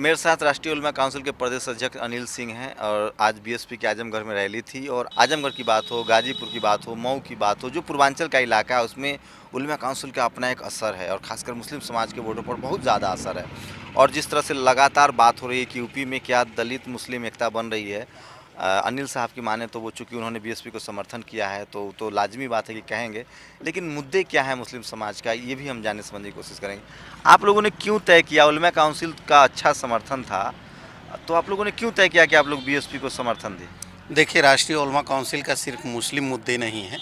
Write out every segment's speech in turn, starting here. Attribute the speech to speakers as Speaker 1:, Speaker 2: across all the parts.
Speaker 1: मेरे साथ राष्ट्रीय उलमा काउंसिल के प्रदेश अध्यक्ष अनिल सिंह हैं और आज बीएसपी के आजमगढ़ में रैली थी और आजमगढ़ की बात हो, गाजीपुर की बात हो, मऊ की बात हो, जो पूर्वांचल का इलाका है उसमें उलमा काउंसिल का अपना एक असर है और खासकर मुस्लिम समाज के वोटों पर बहुत ज़्यादा असर है। और जिस तरह से लगातार बात हो रही है कि यूपी में क्या दलित मुस्लिम एकता बन रही है, अनिल साहब की माने तो वो चूँकि उन्होंने बीएसपी को समर्थन किया है तो लाजमी बात है कि कहेंगे, लेकिन मुद्दे क्या है मुस्लिम समाज का ये भी हम जानने समझने की कोशिश करेंगे। आप लोगों ने क्यों तय किया, उलमा काउंसिल का अच्छा समर्थन था, तो आप लोगों ने क्यों तय किया कि आप लोग बीएसपी को समर्थन दें?
Speaker 2: देखिए, राष्ट्रीय उलमा काउंसिल का सिर्फ मुस्लिम मुद्दे नहीं है।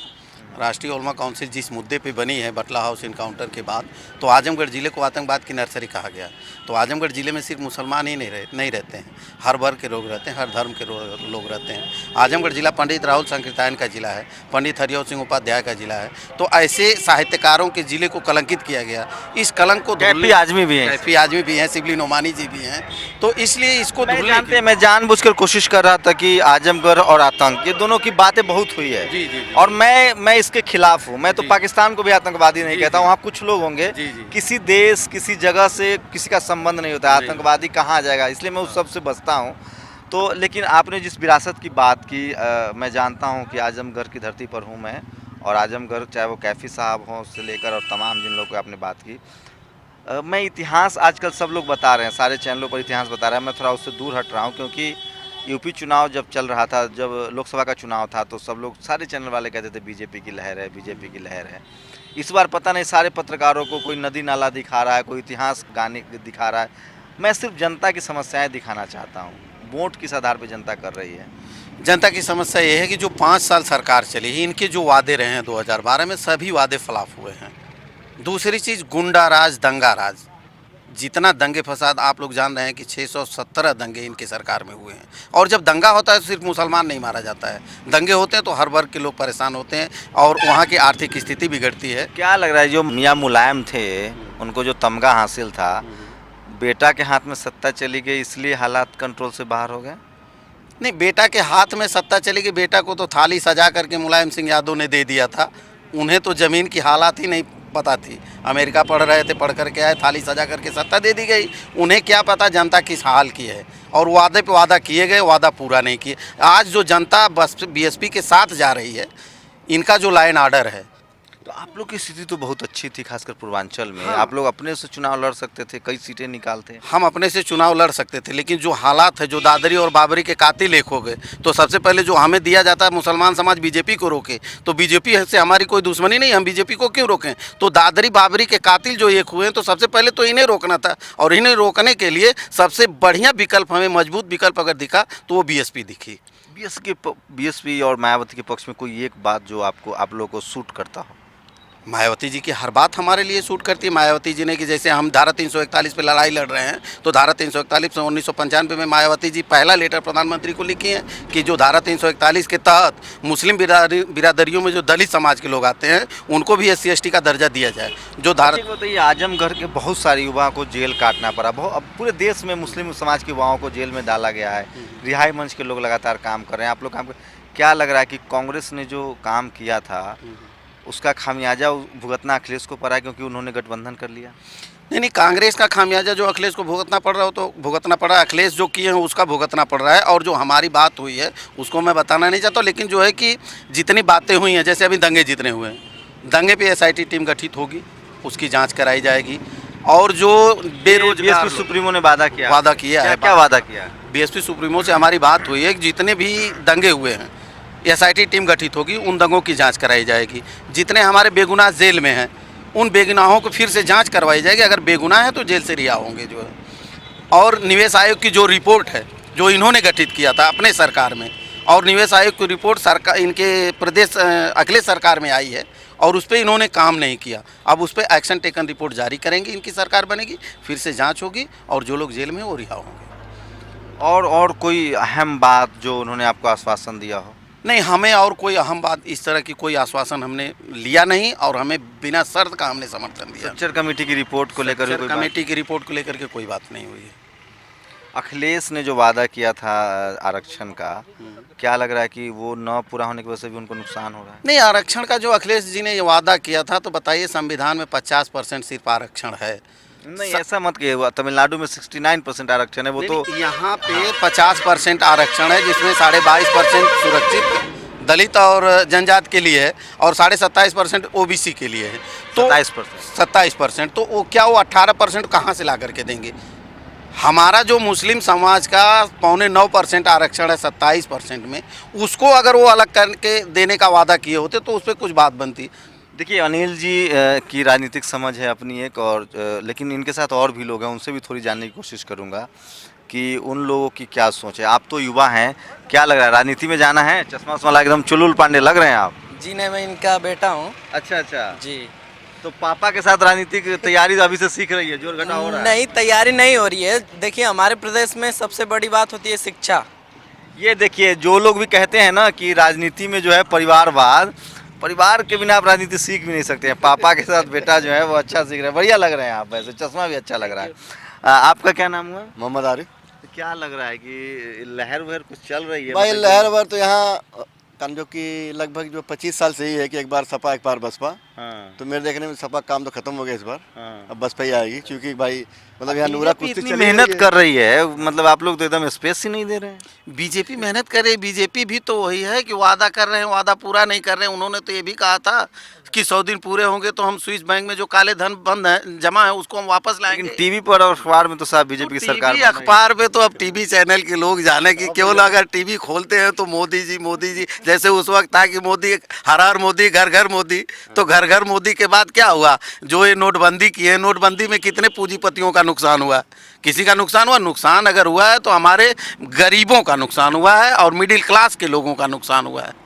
Speaker 2: राष्ट्रीय उलमा काउंसिल जिस मुद्दे पे बनी है बटला हाउस इनकाउंटर के बाद, तो आजमगढ़ ज़िले को आतंकवाद की नर्सरी कहा गया। तो आजमगढ़ ज़िले में सिर्फ मुसलमान ही नहीं रहते हैं, हर वर्ग के लोग रहते हैं, हर धर्म के लोग रहते हैं। आजमगढ़ ज़िला पंडित राहुल संकीर्तन का ज़िला है, पंडित हरिओ सिंह उपाध्याय का ज़िला है। तो ऐसे साहित्यकारों के ज़िले को कलंकित किया गया। इस कलंक को
Speaker 1: कैफी आदमी भी हैं,
Speaker 2: कैफी आदमी भी हैं, शिबली नोमानी जी भी हैं, तो इसलिए इसको
Speaker 1: मैं जानबूझकर कोशिश कर रहा था कि आजमगढ़ और आतंक ये दोनों की बातें बहुत हुई है।
Speaker 2: जी।
Speaker 1: और मैं इसके खिलाफ हूँ। मैं तो पाकिस्तान को भी आतंकवादी नहीं कहता, वहाँ कुछ लोग होंगे, किसी देश किसी जगह से किसी का संबंध नहीं होता, आतंकवादी कहाँ जाएगा, इसलिए मैं उस सब से बचता हूँ। तो लेकिन आपने जिस विरासत की बात की, मैं जानता हूँ कि आजमगढ़ की धरती पर हूँ मैं, और आजमगढ़ चाहे वो कैफी साहब हों से लेकर और तमाम जिन लोगों को आपने बात की, मैं इतिहास आजकल सब लोग बता रहे हैं, सारे चैनलों पर इतिहास बता रहे हैं, मैं थोड़ा उससे दूर हट रहा हूँ क्योंकि यूपी चुनाव जब चल रहा था, जब लोकसभा का चुनाव था, तो सब लोग सारे चैनल वाले कहते थे बीजेपी की लहर है, बीजेपी की लहर है। इस बार पता नहीं सारे पत्रकारों को कोई नदी नाला दिखा रहा है, कोई इतिहास गाने दिखा रहा है। मैं सिर्फ जनता की समस्याएं दिखाना चाहता हूँ। वोट किस आधार पर जनता कर रही है?
Speaker 2: जनता की समस्या ये है कि जो 5 साल सरकार चली, इनके जो वादे रहे हैं 2012 में, सभी वादे फ्लॉप हुए हैं। दूसरी चीज़, गुंडा राज, दंगा राज, जितना दंगे फसाद आप लोग जान रहे हैं कि 617 दंगे इनके सरकार में हुए हैं। और जब दंगा होता है तो सिर्फ मुसलमान नहीं मारा जाता है, दंगे होते हैं तो हर वर्ग के लोग परेशान होते हैं और वहाँ की आर्थिक स्थिति बिगड़ती है।
Speaker 1: क्या लग रहा है जो मियाँ मुलायम थे, उनको जो तमगा हासिल था, बेटा के हाथ में सत्ता चली गई इसलिए हालात कंट्रोल से बाहर हो गए?
Speaker 2: नहीं, बेटा के हाथ में सत्ता चली गई, बेटा को तो थाली सजा करके मुलायम सिंह यादव ने दे दिया था। उन्हें तो ज़मीन की हालात ही नहीं पता थी, अमेरिका पढ़ रहे थे, पढ़ करके आए, थाली सजा करके सत्ता दे दी गई। उन्हें क्या पता जनता किस हाल की है, और वादे पे वादा किए गए, वादा पूरा नहीं किए। आज जो जनता बस बीएसपी के साथ जा रही है, इनका जो लाइन आर्डर है।
Speaker 1: तो आप लोग की स्थिति तो बहुत अच्छी थी, खासकर पूर्वांचल में। हाँ। आप लोग अपने से चुनाव लड़ सकते थे, कई सीटें निकालते।
Speaker 2: हम अपने से चुनाव लड़ सकते थे, लेकिन जो हालात है, जो दादरी और बाबरी के कातिल एक हो गए, तो सबसे पहले जो हमें दिया जाता है, मुसलमान समाज बीजेपी को रोके, तो बीजेपी से हमारी कोई दुश्मनी नहीं, हम बीजेपी को क्यों रोकें? तो दादरी बाबरी के कातिल जो एक हुए हैं, तो सबसे पहले तो इन्हें रोकना था, और इन्हें रोकने के लिए सबसे बढ़िया विकल्प, हमें मजबूत विकल्प अगर दिखा तो वो बीएसपी दिखी।
Speaker 1: बीएसपी और मायावती के पक्ष में कोई एक बात जो आप लोगों को सूट करता हो?
Speaker 2: मायावती जी की हर बात हमारे लिए सूट करती है। मायावती जी ने कि जैसे हम धारा 341 पे लड़ाई लड़ रहे हैं, तो धारा 341 से 1995 में मायावती जी पहला लेटर प्रधानमंत्री को लिखी है कि जो धारा 341 के तहत मुस्लिम बिरादरियों में जो दलित समाज के लोग आते हैं, उनको भी SC/ST का दर्जा दिया जाए। जो धारा
Speaker 1: बताइए, आजमगढ़ के बहुत सारे युवाओं को जेल काटना पड़ा, अब पूरे देश में मुस्लिम समाज के युवाओं को जेल में डाला गया है, रिहाई मंच के लोग लगातार काम कर रहे हैं, आप लोग काम कर, क्या लग रहा है कि कांग्रेस ने जो काम किया था उसका खामियाजा भुगतना अखिलेश को पड़ा है क्योंकि उन्होंने गठबंधन कर लिया?
Speaker 2: नहीं, कांग्रेस का खामियाजा जो अखिलेश को भुगतना पड़ रहा हो तो भुगतना पड़ा, अखिलेश जो किए हैं उसका भुगतना पड़ रहा है। और जो हमारी बात हुई है उसको मैं बताना नहीं चाहता, लेकिन जो है कि जितनी बातें हुई हैं, जैसे अभी दंगे जितने हुए हैं, दंगे पे SIT टीम गठित होगी, उसकी जाँच कराई जाएगी। और जो बेरोजगार,
Speaker 1: सुप्रीमो ने वादा किया है, क्या वादा किया?
Speaker 2: BSP सुप्रीमो से हमारी बात हुई है कि जितने भी दंगे हुए हैं, SIT टीम गठित होगी, उन दंगों की जांच कराई जाएगी। जितने हमारे बेगुनाह जेल में हैं, उन बेगुनाहों को फिर से जांच करवाई जाएगी, अगर बेगुनाह है तो जेल से रिहा होंगे जो है। और निवेश आयोग की जो रिपोर्ट है, जो इन्होंने गठित किया था अपने सरकार में, और निवेश आयोग की रिपोर्ट सरकार इनके प्रदेश अखिलेश सरकार में आई है, और उस पर इन्होंने काम नहीं किया। अब उस पर एक्शन टेकन रिपोर्ट जारी करेंगे, इनकी सरकार बनेगी, फिर से जाँच होगी और जो लोग जेल में वो रिहा होंगे।
Speaker 1: और कोई अहम बात जो उन्होंने आपको आश्वासन दिया हो?
Speaker 2: नहीं, हमें और कोई अहम बात, इस तरह की कोई आश्वासन हमने लिया नहीं, और हमें बिना शर्त का हमने समर्थन दिया।
Speaker 1: स्ट्रक्चर कमेटी की रिपोर्ट को लेकर
Speaker 2: के कोई बात नहीं हुई है।
Speaker 1: अखिलेश ने जो वादा किया था आरक्षण का, क्या लग रहा है कि वो न पूरा होने की वजह से भी उनको नुकसान हो रहा है?
Speaker 2: नहीं, आरक्षण का जो अखिलेश जी ने ये वादा किया था, तो बताइए, संविधान में 50% सिर्फ आरक्षण है।
Speaker 1: नहीं ऐसा मत कहिए, हुआ तमिलनाडु में 69% आरक्षण है, वो तो
Speaker 2: यहाँ पे 50% आरक्षण है, जिसमें 22.5% सुरक्षित दलित और जनजाति के लिए है और 27.5% ओबीसी के लिए है। तो 27%, तो वो क्या वो 18% कहाँ से ला करके देंगे? हमारा जो मुस्लिम समाज का 8.9% आरक्षण है 27% में, उसको अगर वो अलग करके देने का वादा किए होते तो उस पर कुछ बात बनती।
Speaker 1: देखिए अनिल जी की राजनीतिक समझ है अपनी एक, और लेकिन इनके साथ और भी लोग हैं, उनसे भी थोड़ी जानने की कोशिश करूंगा कि उन लोगों की क्या सोच है। आप तो युवा हैं, क्या लग रहा है, राजनीति में जाना है? चश्मा वश्मा एकदम चुलबुल पांडे लग रहे हैं आप।
Speaker 3: जी नहीं, मैं इनका बेटा हूँ।
Speaker 1: अच्छा अच्छा
Speaker 3: जी।
Speaker 1: तो पापा के साथ राजनीतिक तैयारी तो अभी से सीख रही है, जोर घटा हो रहा है?
Speaker 3: नहीं, तैयारी नहीं हो रही है। देखिए हमारे प्रदेश में सबसे बड़ी बात होती है शिक्षा।
Speaker 1: ये देखिए जो लोग भी कहते हैं ना कि राजनीति में जो है परिवारवाद, परिवार के बिना आप राजनीति सीख भी नहीं सकते हैं। पापा के साथ बेटा जो है वो अच्छा सीख रहा है, बढ़िया लग रहे हैं आप, वैसे चश्मा भी अच्छा लग रहा है। आपका क्या नाम हुआ?
Speaker 4: मोहम्मद आरिफ।
Speaker 1: तो क्या लग रहा है कि लहर वहर कुछ चल रही है?
Speaker 4: भाई लहर वहर तो यहाँ जो कि लगभग जो 25 साल से ही है कि एक बार सपा एक बार बसपा।
Speaker 1: हाँ।
Speaker 4: तो मेरे देखने में सपा काम तो खत्म हो गया इस बार।
Speaker 1: हाँ।
Speaker 4: अब बसपा ही आएगी, क्योंकि भाई मतलब यहाँ नूरा कुश्ती
Speaker 1: इतनी
Speaker 4: चली
Speaker 1: मेहनत
Speaker 4: रही है।
Speaker 1: कर रही है, मतलब आप लोग तो एकदम स्पेस ही नहीं दे रहे हैं।
Speaker 2: बीजेपी मेहनत कर रही है, बीजेपी भी तो वही है कि वादा कर रहे हैं, वादा पूरा नहीं कर रहे हैं। उन्होंने तो ये भी कहा था कि 100 दिन पूरे होंगे तो हम स्विस बैंक में जो काले धन बंद है जमा है उसको हम वापस लाएंगे।
Speaker 1: लेकिन टीवी पर और अखबार में तो साफ बीजेपी की सरकार
Speaker 2: टीवी अखबार पे तो अब टीवी चैनल के लोग जाने की, केवल अगर टीवी खोलते हैं तो मोदी जी, जैसे उस वक्त था कि मोदी हर हर मोदी घर घर मोदी, तो घर घर मोदी के बाद क्या हुआ? जो ये नोटबंदी की है, नोटबंदी में कितने पूंजीपतियों का नुकसान हुआ? किसी का नुकसान हुआ? नुकसान अगर हुआ है तो हमारे गरीबों का नुकसान हुआ है और मिडिल क्लास के लोगों का नुकसान हुआ है।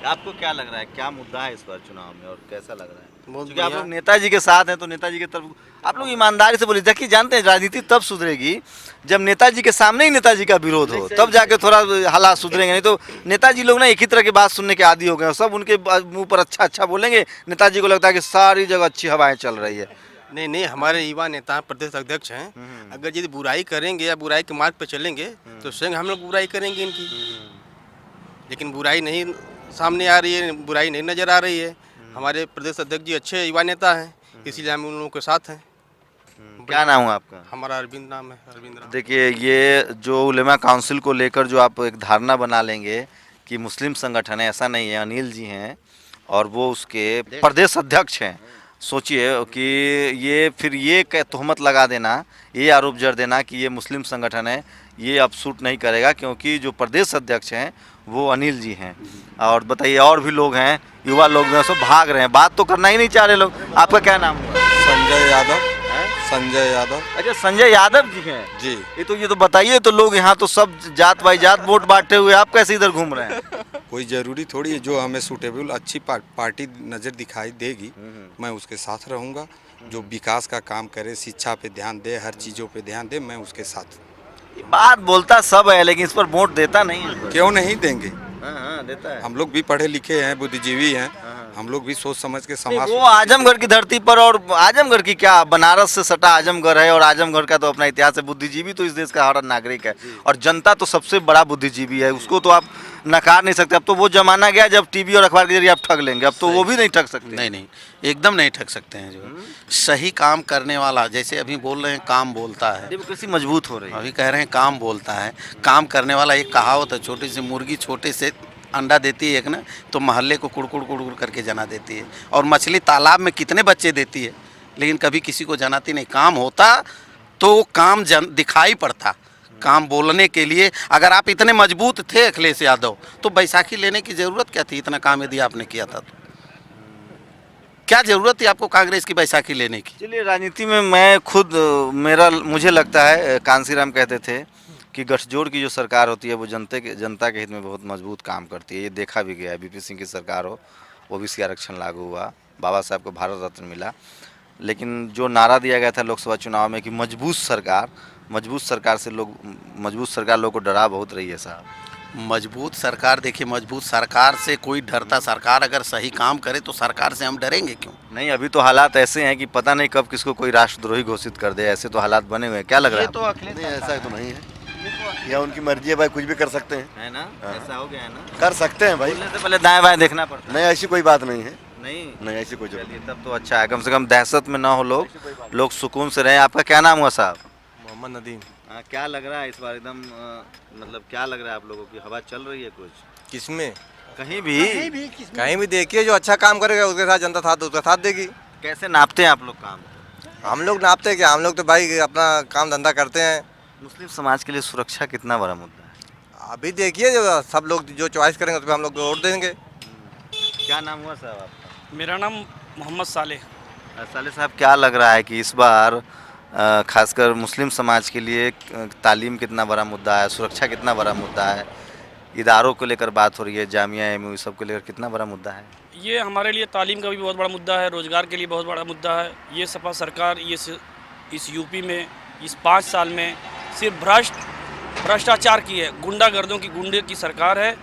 Speaker 1: आपको क्या लग रहा है, क्या मुद्दा है इस बार चुनाव में और कैसा लग रहा है? क्योंकि आप लोग नेताजी के साथ हैं तो नेताजी की तरफ आप लोग ईमानदारी से बोलिए। देखिए जानते हैं राजनीति तब सुधरेगी जब नेताजी के सामने ही नेताजी का विरोध हो, तब जाके थोड़ा हालात सुधरेंगे। नहीं तो नेताजी लोग ना एक ही तरह की बात सुनने के आदी हो गए, सब उनके मुंह पर अच्छा अच्छा बोलेंगे, नेताजी को लगता है कि सारी जगह अच्छी हवाएं चल रही है।
Speaker 5: नहीं, हमारे युवा नेता प्रदेश अध्यक्ष हैं। अगर यदि बुराई करेंगे या बुराई के मार्ग पर चलेंगे तो स्वयं हम लोग बुराई करेंगे इनकी। लेकिन बुराई नहीं सामने आ रही है, बुराई नहीं नज़र आ रही है। हमारे प्रदेश अध्यक्ष जी अच्छे युवा नेता हैं, इसीलिए हम उन लोगों के साथ हैं।
Speaker 1: क्या नाम है आपका?
Speaker 5: हमारा अरविंद नाम है, अरविंद राम।
Speaker 1: देखिए ये जो उलेमा काउंसिल को लेकर जो आप एक धारणा बना लेंगे कि मुस्लिम संगठन है, ऐसा नहीं है। अनिल जी हैं और वो उसके प्रदेश अध्यक्ष हैं। सोचिए कि ये फिर ये तोहमत लगा देना, ये आरोप जड़ देना कि ये मुस्लिम संगठन है, ये अब सूट नहीं करेगा, क्योंकि जो प्रदेश अध्यक्ष हैं वो अनिल जी हैं। और बताइए और भी लोग हैं, युवा लोग हैं, सब भाग रहे हैं, बात तो करना ही नहीं चाह रहे लोग। आपका क्या नाम हुआ?
Speaker 6: संजय यादव। संजय यादव।
Speaker 1: अच्छा संजय यादव जी हैं
Speaker 6: जी।
Speaker 1: ये तो बताइए, तो लोग यहाँ तो सब जात बाई जात वोट बांटते हुए आप कैसे इधर घूम रहे हैं?
Speaker 6: कोई ज़रूरी थोड़ी है, जो हमें सूटेबल अच्छी पार्टी नज़र दिखाई देगी मैं उसके साथ रहूँगा। जो विकास का काम करे, शिक्षा पे ध्यान दे, हर चीज़ों पे ध्यान दे, मैं उसके साथ।
Speaker 1: बात बोलता सब है लेकिन इस पर वोट देता नहीं है।
Speaker 6: क्यों नहीं देंगे?
Speaker 1: हाँ, देता है।
Speaker 6: हम लोग भी पढ़े लिखे हैं, बुद्धिजीवी हैं, हम लोग भी सोच समझ के समाज।
Speaker 1: वो आजमगढ़ की धरती पर, और आजमगढ़ की क्या, बनारस से सटा आजमगढ़ है और आजमगढ़ का तो अपना इतिहास है। बुद्धिजीवी तो इस देश का हर नागरिक है और जनता तो सबसे बड़ा बुद्धिजीवी है, उसको तो आप नकार नहीं सकते। अब तो वो जमाना गया जब टीवी और अखबार के जरिए आप ठग लेंगे, अब तो वो भी नहीं ठग सकते।
Speaker 2: नहीं, एकदम नहीं ठग सकते हैं। जो सही काम करने वाला, जैसे अभी बोल रहे हैं काम बोलता है,
Speaker 1: डेमोक्रेसी मजबूत हो रही है।
Speaker 2: अभी कह रहे हैं काम बोलता है, काम करने वाला। एक कहावत है, छोटी सी मुर्गी छोटे से अंडा देती है एक ना, तो महल्ले को कुड़कुड़ कुड़कुड़ करके जना देती है। और मछली तालाब में कितने बच्चे देती है, लेकिन कभी किसी को जनाती नहीं। काम होता तो काम दिखाई पड़ता। काम बोलने के लिए अगर आप इतने मजबूत थे अखिलेश यादव, तो बैसाखी लेने की ज़रूरत क्या थी? इतना काम यदि आपने किया था तो क्या ज़रूरत थी आपको कांग्रेस की बैसाखी लेने की?
Speaker 1: चलिए राजनीति में मैं खुद मुझे लगता है, कांसीराम कहते थे कि गठजोड़ की जो सरकार होती है वो जनता के हित में बहुत मजबूत काम करती है। ये देखा भी गया है। बीपी सिंह की सरकार हो, ओबीसी आरक्षण लागू हुआ, बाबा साहब को भारत रत्न मिला। लेकिन जो नारा दिया गया था लोकसभा चुनाव में कि मजबूत सरकार लोग को डरा बहुत रही है साहब।
Speaker 2: मजबूत सरकार, देखिए मजबूत सरकार से कोई डरता। सरकार अगर सही काम करे तो सरकार से हम डरेंगे क्यों?
Speaker 1: नहीं, अभी तो हालात ऐसे हैं कि पता नहीं कब किसको कोई राष्ट्रद्रोही घोषित कर दे, ऐसे तो हालात बने हुए हैं। क्या लग रहा है?
Speaker 2: तो अखिलेश
Speaker 4: नहीं ऐसा तो नहीं है, या उनकी मर्जी है भाई, कुछ भी कर सकते हैं।
Speaker 1: है ना? ऐसा हो गया है ना?
Speaker 4: कर सकते हैं भाई,
Speaker 1: बोलने से पहले दाएं बाएं देखना पड़ता है।
Speaker 4: नहीं ऐसी कोई बात नहीं है।
Speaker 1: नहीं
Speaker 4: ऐसी कोई जरूरत
Speaker 1: चलिए तब तो अच्छा है, कम से कम दहशत में ना हो लोग सुकून से रहें। आपका क्या नाम हुआ साहब?
Speaker 5: मोहम्मद नदीम।
Speaker 1: क्या लग रहा है इस बार एकदम मतलब क्या लग रहा है आप लोगों की हवा चल रही है कुछ
Speaker 5: किसमें?
Speaker 1: कहीं भी?
Speaker 5: कहीं भी देखिए, जो अच्छा काम करेगा उसके साथ जनता साथ उसका साथ देगी।
Speaker 1: कैसे नापते हैं आप लोग काम?
Speaker 5: हम लोग नापते हैं क्या, हम लोग तो भाई अपना काम धंधा करते हैं।
Speaker 1: मुस्लिम समाज के लिए सुरक्षा कितना बड़ा मुद्दा है?
Speaker 5: अभी देखिए, जो सब लोग जो चॉइस करेंगे उस पर हम लोग वोट देंगे।
Speaker 1: क्या नाम हुआ साहब आपका?
Speaker 7: मेरा नाम मोहम्मद सालेह।
Speaker 1: साले साहब क्या लग रहा है कि इस बार खासकर मुस्लिम समाज के लिए तालीम कितना बड़ा मुद्दा है, सुरक्षा कितना बड़ा मुद्दा है, इदारों को लेकर बात हो रही है, जामिया एमयू सब को लेकर कितना बड़ा मुद्दा है?
Speaker 7: ये हमारे लिए तालीम का भी बहुत बड़ा मुद्दा है, रोज़गार के लिए बहुत बड़ा मुद्दा है। ये सपा सरकार इस यूपी में इस 5 साल में सिर्फ भ्रष्टाचार की है, गुंडागर्दों की गुंडे की सरकार है।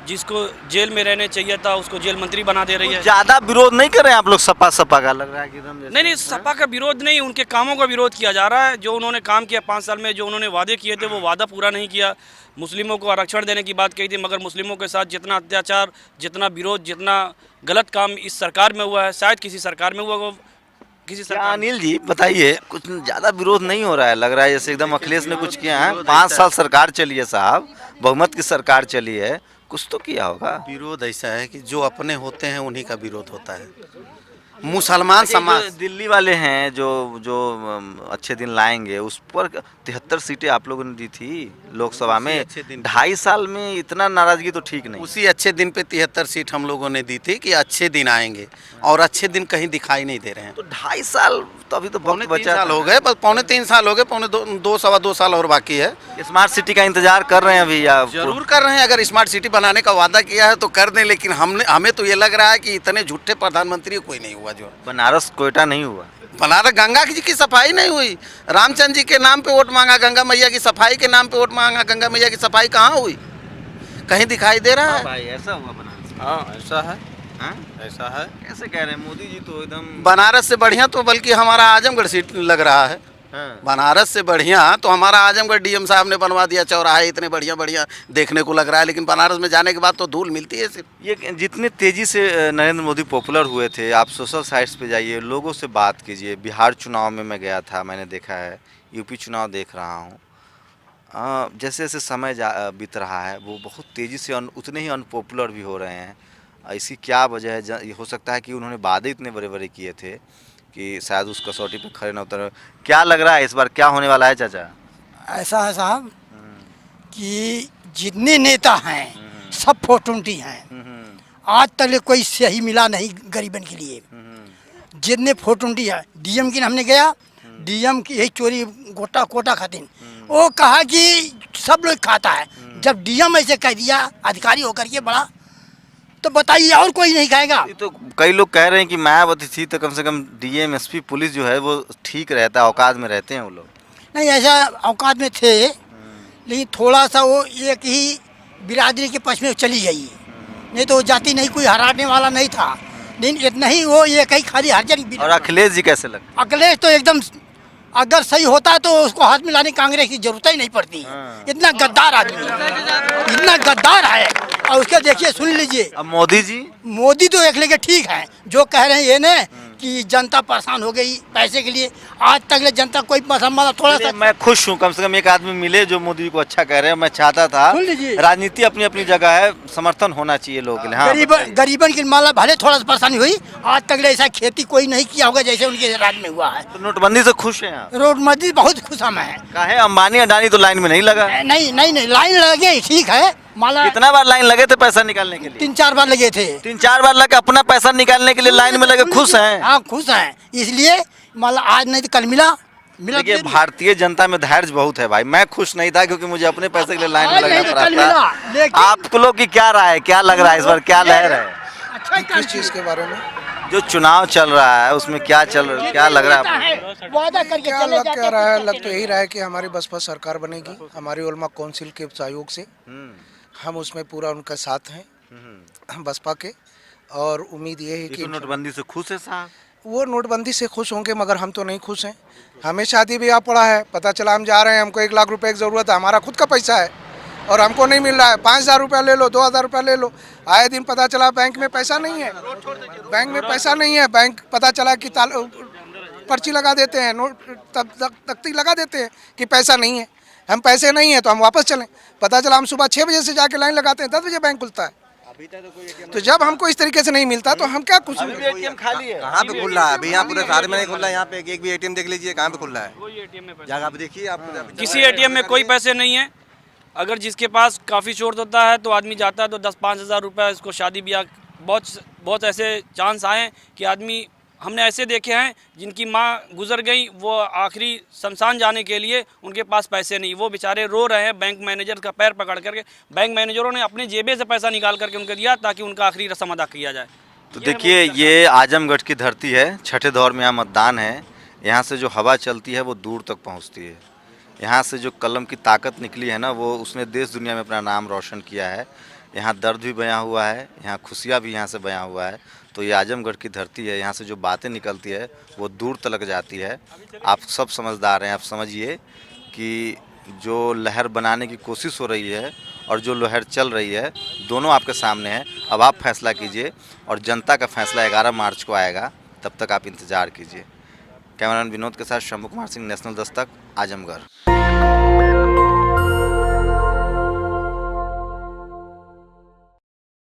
Speaker 7: जिसको जेल में रहने चाहिए था उसको जेल मंत्री बना दे रही है।
Speaker 1: ज़्यादा विरोध नहीं कर रहे हैं आप लोग सपा का? लग रहा है कि एकदम जैसे-
Speaker 7: नहीं, सपा का विरोध नहीं, उनके कामों का विरोध किया जा रहा है। जो उन्होंने काम किया 5 साल में, जो उन्होंने वादे किए थे वो वादा पूरा नहीं किया। मुस्लिमों को आरक्षण देने की बात कही थी, मगर मुस्लिमों के साथ जितना अत्याचार, जितना विरोध, जितना गलत काम इस सरकार में हुआ है, शायद किसी सरकार में हुआ हो। किसी
Speaker 1: क्या
Speaker 7: सरकार
Speaker 1: अनिल जी बताइए, कुछ ज़्यादा विरोध नहीं हो रहा है? लग रहा है जैसे एकदम अखिलेश ने कुछ किया है। 5 साल सरकार चली है साहब, बहुमत की सरकार चली है, कुछ तो किया होगा।
Speaker 2: विरोध ऐसा है कि जो अपने होते हैं उन्हीं का विरोध होता है। मुसलमान समाज,
Speaker 1: जो दिल्ली वाले हैं जो अच्छे दिन लाएंगे, उस पर 73 सीटें आप लोगों ने दी थी लोकसभा में।
Speaker 2: अच्छे दिन
Speaker 1: 2.5 साल में इतना नाराजगी तो ठीक नहीं।
Speaker 2: उसी अच्छे दिन पे 73 सीट हम लोगों ने दी थी कि अच्छे दिन आएंगे, और अच्छे दिन कहीं दिखाई नहीं दे रहे हैं।
Speaker 1: तो 2.5 साल तो अभी तो
Speaker 2: पौने
Speaker 1: बहुत
Speaker 2: 3
Speaker 1: बचा
Speaker 2: साल हो गए, बस पौने 3 साल हो गए, पौने 2 सवा 2 साल और बाकी है।
Speaker 1: स्मार्ट सिटी का इंतजार कर रहे हैं अभी या?
Speaker 2: जरूर कर रहे हैं, अगर स्मार्ट सिटी बनाने का वादा किया है तो कर दें, लेकिन हमें तो ये लग रहा है कि इतने झूठे प्रधानमंत्री कोई नहीं हुआ। जो
Speaker 1: बनारस कोयटा नहीं हुआ,
Speaker 2: बनारस गंगा जी की सफाई नहीं हुई, रामचंद्र जी के नाम पे वोट मांगा, गंगा मैया की सफाई के नाम पे वोट मांगा, गंगा मैया की सफाई कहाँ हुई? कहीं दिखाई दे रहा है?
Speaker 1: भाई ऐसा हुआ बनारस?
Speaker 5: हाँ ऐसा है,
Speaker 1: हाँ?
Speaker 5: ऐसा है।
Speaker 1: कैसे कह रहे हैं? मोदी जी तो एकदम
Speaker 2: बनारस से बढ़िया तो बल्कि हमारा आजमगढ़ सीट लग रहा है।
Speaker 1: हाँ।
Speaker 2: बनारस से बढ़िया तो हमारा आजमगढ़ डीएम साहब ने बनवा दिया, चौराहे इतने बढ़िया बढ़िया देखने को लग रहा है, लेकिन बनारस में जाने के बाद तो धूल मिलती है सिर्फ।
Speaker 1: ये जितने तेजी से नरेंद्र मोदी पॉपुलर हुए थे, आप सोशल साइट्स पे जाइए, लोगों से बात कीजिए। बिहार चुनाव में मैं गया था, मैंने देखा है, यूपी चुनाव देख रहा हूँ। जैसे जैसे समय बीत रहा है वो बहुत तेज़ी से उतने ही अनपॉपुलर भी हो रहे हैं। ऐसी क्या वजह है? ये हो सकता है कि उन्होंने वादे इतने बड़े बड़े किए थे कि शायद उस कसौटी पे खड़े न उतरे। क्या लग रहा है इस बार क्या होने वाला है चाचा?
Speaker 8: ऐसा है साहब कि जितने नेता हैं सब फोटुंटी हैं। आज तक कोई सही मिला नहीं गरीबन के लिए। जितने फोटुंटी है, डीएम की हमने गया, डीएम की यही चोरी गोटा कोटा खातिन, वो कहा कि सब लोग खाता है। जब डीएम ऐसे कह दिया अधिकारी होकर के बड़ा, तो बताइए और कोई नहीं खाएगा?
Speaker 1: ये तो कई लोग कह रहे हैं कि मायावती थी तो कम से कम डीएम एसपी पुलिस जो है वो ठीक रहता है, औकात में रहते हैं वो लोग।
Speaker 8: नहीं, ऐसा औकात में थे, लेकिन थोड़ा सा वो एक ही बिरादरी के पक्ष में चली गई, नहीं तो जाति नहीं कोई हराने वाला नहीं था। लेकिन इतना ही वो एक ही खाली हरजन।
Speaker 1: और अखिलेश जी कैसे लगते?
Speaker 8: अखिलेश तो एकदम, अगर सही होता तो उसको हाथ मिलाने कांग्रेस की जरूरत ही नहीं पड़ती। इतना गद्दार आदमी, इतना गद्दार है। और उसके देखिए, सुन लीजिए,
Speaker 1: अब मोदी जी?
Speaker 8: मोदी तो एक लेके ठीक है, जो कह रहे हैं ये न कि जनता परेशान हो गई पैसे के लिए। आज तक जनता कोई पसंद वाला थोड़ा सा।
Speaker 1: मैं खुश हूँ, कम से कम एक आदमी मिले जो मोदी जी को अच्छा कह रहे हैं। मैं चाहता था,
Speaker 8: सुन लीजिए,
Speaker 1: राजनीति अपनी अपनी जगह है, समर्थन होना चाहिए लोगों के लिए। हाँ,
Speaker 8: गरीबन की माला भले थोड़ा सा परेशानी हुई, आज तक ऐसा खेती कोई नहीं किया होगा जैसे उनके राज में हुआ है।
Speaker 1: तो नोटबंदी से खुश हैं आप?
Speaker 8: नोटबंदी बहुत खुश हम हैं।
Speaker 1: काहे अंबानी अडानी तो लाइन में नहीं लगा?
Speaker 8: नहीं, लाइन लगे ठीक है, माला
Speaker 1: कितना बार लाइन लगे थे पैसा निकालने के लिए?
Speaker 8: 3-4 बार लगे थे।
Speaker 1: 3-4 बार लगे अपना पैसा निकालने के लिए लाइन में लगे, खुश हैं?
Speaker 8: हाँ खुश हैं, इसलिए माला आज नहीं तो कल मिला।
Speaker 1: देखिए, भारतीय जनता में धैर्य बहुत है भाई। मैं खुश नहीं था क्योंकि मुझे अपने पैसे के लिए लाइन में लगना पड़ा था। आप लोग की क्या राय है, क्या लग रहा है इस बार, क्या लहर है?
Speaker 8: किस चीज के बारे में?
Speaker 1: जो चुनाव चल रहा है उसमें क्या लग रहा है?
Speaker 8: वादा करके
Speaker 9: क्या लग क्या रहा है? लग तो यही रहा है कि हमारी बसपा सरकार बनेगी, हमारी उलमा काउंसिल के सहयोग से। हम उसमें पूरा उनका साथ हैं, हम बसपा के। और उम्मीद ये है कि
Speaker 1: नोटबंदी से खुश है साहब?
Speaker 9: वो नोटबंदी से खुश होंगे, मगर हम तो नहीं खुश हैं। हमें शादी ब्याह पड़ा है, पता चला हम जा रहे हैं, हमको 1 लाख रुपए की ज़रूरत है, हमारा खुद का पैसा है, और हमको नहीं मिल रहा है। 5,000 रुपया ले लो, 2,000 रुपया ले लो। आए दिन पता चला बैंक में पैसा नहीं है, बैंक में पैसा नहीं है। बैंक पता चला कि पर्ची लगा देते हैं, नोट तख्ती लगा देते हैं कि पैसा नहीं है। हम पैसे नहीं है तो हम वापस चलें। पता चला हम सुबह 6 बजे से जाके लाइन लगाते हैं, 10 बजे बैंक खुलता है। तो जब हमको इस तरीके से नहीं मिलता तो हम क्या कुछ
Speaker 1: एटीएम खाली है।
Speaker 10: कहाँ पे खुल रहा है? अभी यहाँ पूरे शहर में नहीं खुल रहा है। यहाँ पे एक भी एटीएम देख लीजिए कहाँ पे खुल रहा है। जगह आप देखिए, आप
Speaker 7: किसी एटीएम में कोई पैसे नहीं है। अगर जिसके पास काफ़ी शोर्ट होता है तो आदमी जाता है तो 10-5 हज़ार रुपये इसको शादी ब्याह, बहुत ऐसे चांस आए कि आदमी, हमने ऐसे देखे हैं जिनकी माँ गुजर गई, वो आखिरी शमशान जाने के लिए उनके पास पैसे नहीं, वो बेचारे रो रहे हैं। बैंक मैनेजर का पैर पकड़ करके बैंक मैनेजरों ने अपने जेबे से पैसा निकाल करके उनको दिया ताकि उनका आखिरी रस्म अदा किया जाए।
Speaker 1: तो देखिए, ये आजमगढ़ की धरती है। छठे दौर में यहाँ मतदान है। यहाँ से जो हवा चलती है वो दूर तक पहुँचती है। यहाँ से जो कलम की ताकत निकली है ना, वो उसने देश दुनिया में अपना नाम रोशन किया है। यहाँ दर्द भी बयां हुआ है, यहाँ खुशियाँ भी यहाँ से बयां हुआ है। तो ये आजमगढ़ की धरती है। यहाँ से जो बातें निकलती है वो दूर तक जाती है। आप सब समझदार हैं, आप समझिए कि जो लहर बनाने की कोशिश हो रही है और जो लहर चल रही है, दोनों आपके सामने है। अब आप फैसला कीजिए और जनता का फैसला 11 मार्च को आएगा, तब तक आप इंतज़ार कीजिए। कैमरामैन विनोद के साथ शंभू कुमार सिंह, नेशनल दस्तक, आजमगढ़।